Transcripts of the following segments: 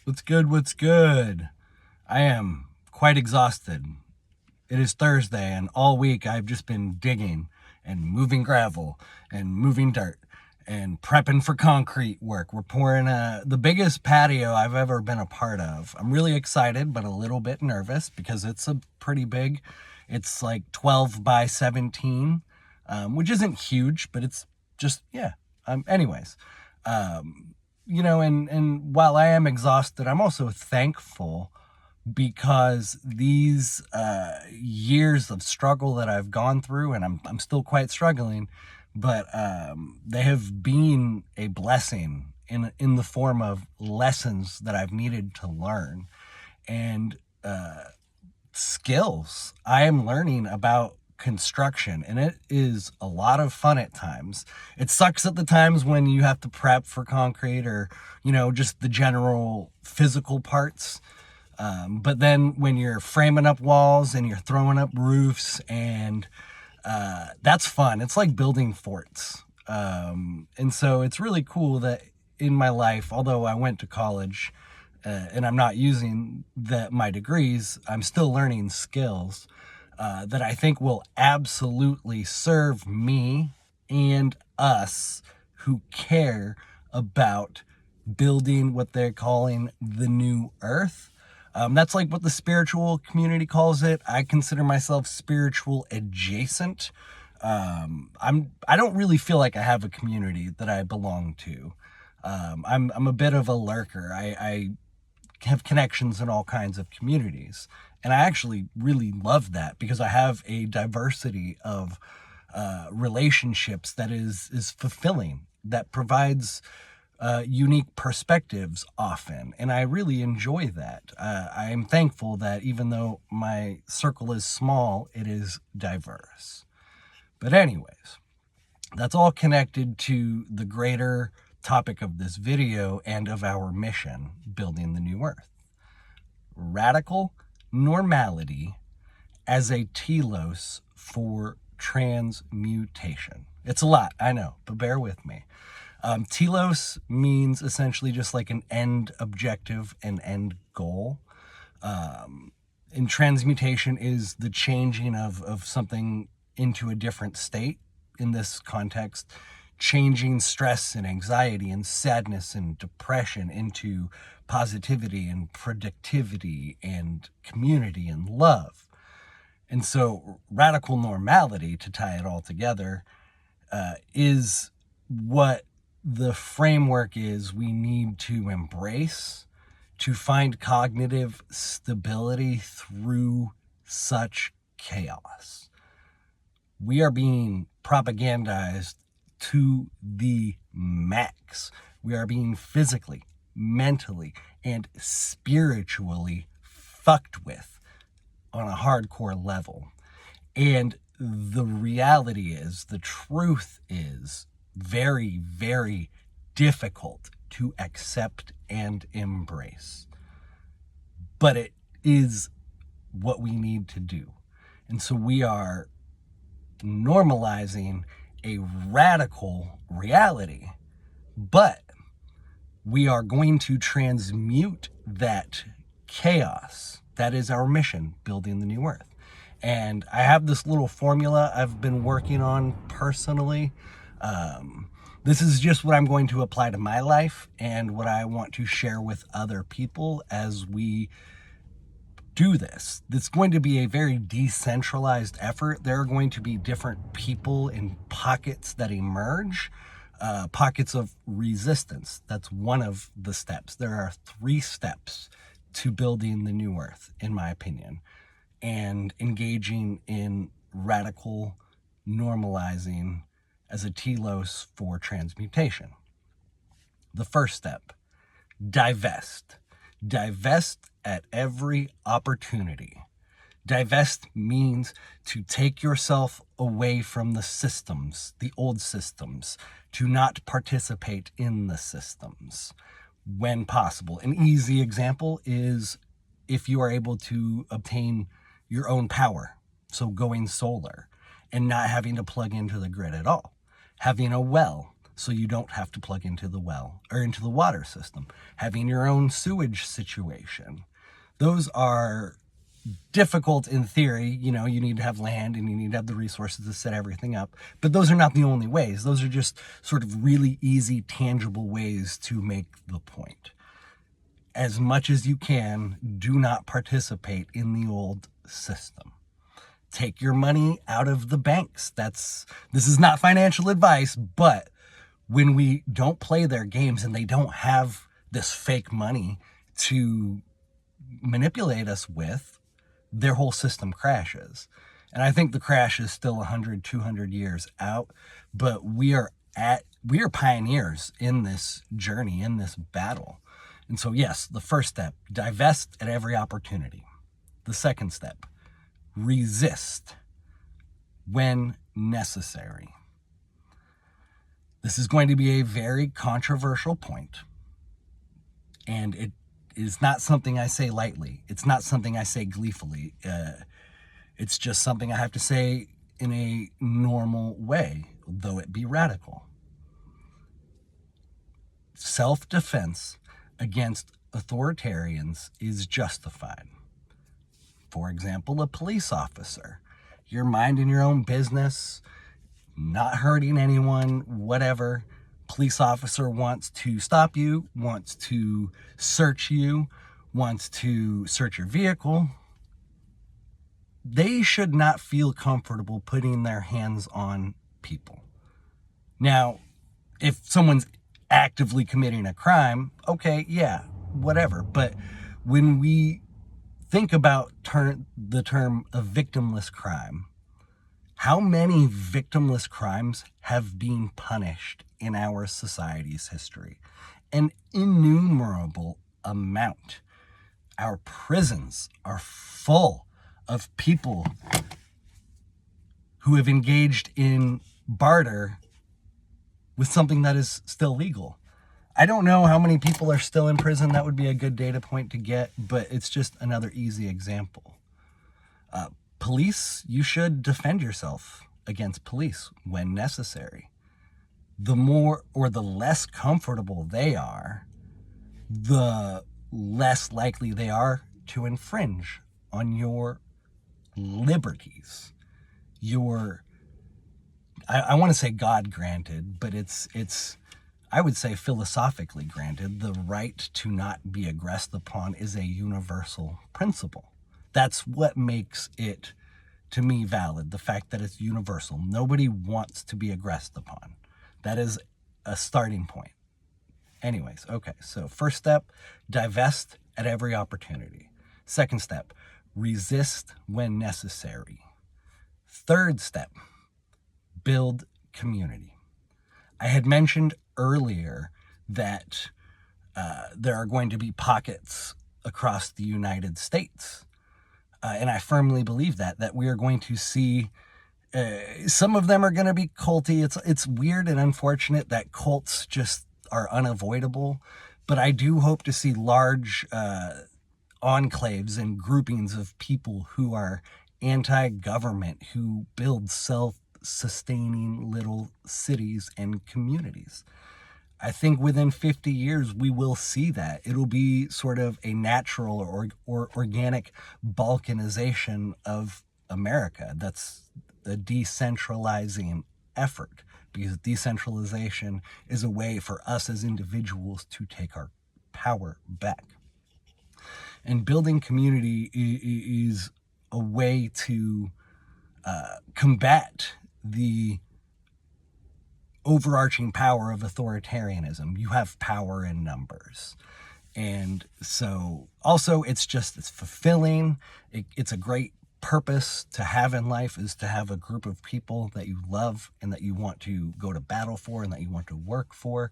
What's good? What's good? I am quite exhausted. It is Thursday, and all week I've just been digging and moving gravel and moving dirt and prepping for concrete work. We're pouring the biggest patio I've ever been a part of. I'm really excited, but a little bit nervous because it's a pretty big. It's like 12 by 17, which isn't huge, but it's just, yeah. Anyways, and while I am exhausted, I'm also thankful because these years of struggle that I've gone through, and I'm still quite struggling, but they have been a blessing in the form of lessons that I've needed to learn and skills I am learning about construction, and it is a lot of fun at times. It sucks at the times when you have to prep for concrete or just the general physical parts, but then when you're framing up walls and you're throwing up roofs, and that's fun. It's like building forts, and so it's really cool that in my life, although I went to college and I'm not using my degrees, I'm still learning skills that I think will absolutely serve me and us who care about building what they're calling the new earth. That's like what the spiritual community calls it. I consider myself spiritual adjacent. I don't really feel like I have a community that I belong to. I'm a bit of a lurker. I have connections in all kinds of communities. And I actually really love that because I have a diversity of relationships that is fulfilling, that provides unique perspectives often. And I really enjoy that. I am thankful that even though my circle is small, it is diverse. But anyways, that's all connected to the greater topic of this video and of our mission, building the new earth. Radical normality as a telos for transmutation. It's a lot, I know, but bear with me. Telos means essentially just like an end objective, an end goal. And transmutation is the changing of something into a different state. In this context, changing stress and anxiety and sadness and depression into positivity and productivity and community and love. And so radical normality, to tie it all together, is what the framework is we need to embrace to find cognitive stability through such chaos. We are being propagandized to the max. We are being physically, mentally, and spiritually fucked with on a hardcore level. And the reality is, the truth is very, very difficult to accept and embrace. But it is what we need to do. And so we are normalizing a radical reality, but we are going to transmute that chaos. That is our mission, building the new earth. And I have this little formula I've been working on personally. This is just what I'm going to apply to my life and what I want to share with other people as we do this. It's going to be a very decentralized effort. There are going to be different people in pockets that emerge, pockets of resistance. That's one of the steps. There are 3 steps to building the new earth, in my opinion, and engaging in radical normalizing as a telos for transmutation. The first step, divest. Divest at every opportunity. Divest means to take yourself away from the systems, the old systems, to not participate in the systems when possible. An easy example is if you are able to obtain your own power, so going solar and not having to plug into the grid at all, having a well so you don't have to plug into the well or into the water system. Having your own sewage situation. Those are difficult in theory. You know, you need to have land and you need to have the resources to set everything up. But those are not the only ways. Those are just sort of really easy, tangible ways to make the point. As much as you can, do not participate in the old system. Take your money out of the banks. This is not financial advice, but when we don't play their games and they don't have this fake money to manipulate us with, their whole system crashes. And I think the crash is still 100, 200 years out, but we are pioneers in this journey, in this battle. And so, yes, the first step, divest at every opportunity. The second step, resist when necessary. This is going to be a very controversial point, and it is not something I say lightly. It's not something I say gleefully. It's just something I have to say in a normal way, though it be radical. Self-defense against authoritarians is justified. For example, a police officer. You're minding your own business, not hurting anyone, whatever. Police officer wants to stop you, wants to search you, wants to search your vehicle. They should not feel comfortable putting their hands on people. Now, if someone's actively committing a crime, okay, yeah, whatever. But when we think about the term a victimless crime, how many victimless crimes have been punished in our society's history? An innumerable amount. Our prisons are full of people who have engaged in barter with something that is still legal. I don't know how many people are still in prison. That would be a good data point to get, but it's just another easy example. Police, you should defend yourself against police when necessary. The more or the less comfortable they are, the less likely they are to infringe on your liberties, I want to say God granted, but it's I would say philosophically granted. The right to not be aggressed upon is a universal principle. That's what makes it, to me, valid. The fact that it's universal. Nobody wants to be aggressed upon. That is a starting point. Anyways, okay, so first step, divest at every opportunity. Second step, resist when necessary. Third step, build community. I had mentioned earlier that there are going to be pockets across the United States. And I firmly believe that we are going to see, some of them are going to be culty. It's weird and unfortunate that cults just are unavoidable. But I do hope to see large enclaves and groupings of people who are anti-government, who build self-sustaining little cities and communities. I think within 50 years, we will see that. It'll be sort of a natural or organic balkanization of America. That's a decentralizing effort, because decentralization is a way for us as individuals to take our power back. And building community is a way to combat the overarching power of authoritarianism. You have power in numbers. And so also it's fulfilling. It's a great purpose to have in life, is to have a group of people that you love and that you want to go to battle for and that you want to work for.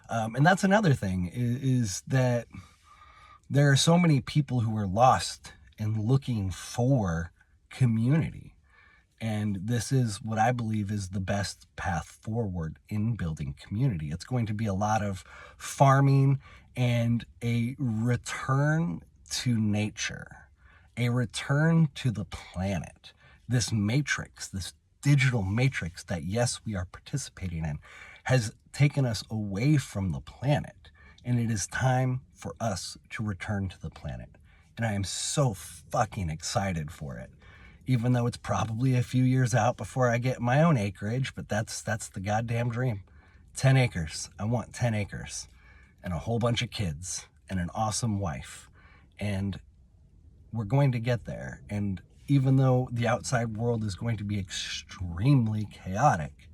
And that's another thing, is that there are so many people who are lost and looking for community. And this is what I believe is the best path forward in building community. It's going to be a lot of farming and a return to nature, a return to the planet. This matrix, this digital matrix that, yes, we are participating in, has taken us away from the planet. And it is time for us to return to the planet. And I am so fucking excited for it. Even though it's probably a few years out before I get my own acreage, but that's the goddamn dream. 10 acres. I want 10 acres and a whole bunch of kids and an awesome wife. And we're going to get there. And even though the outside world is going to be extremely chaotic,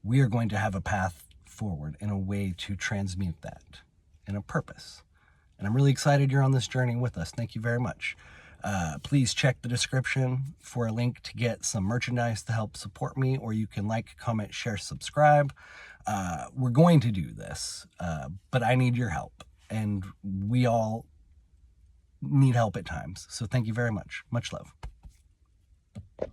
we are going to have a path forward and a way to transmute that and a purpose. And I'm really excited you're on this journey with us. Thank you very much. Please check the description for a link to get some merchandise to help support me, or you can like, comment, share, subscribe. We're going to do this, but I need your help, and we all need help at times. So thank you very much. Much love.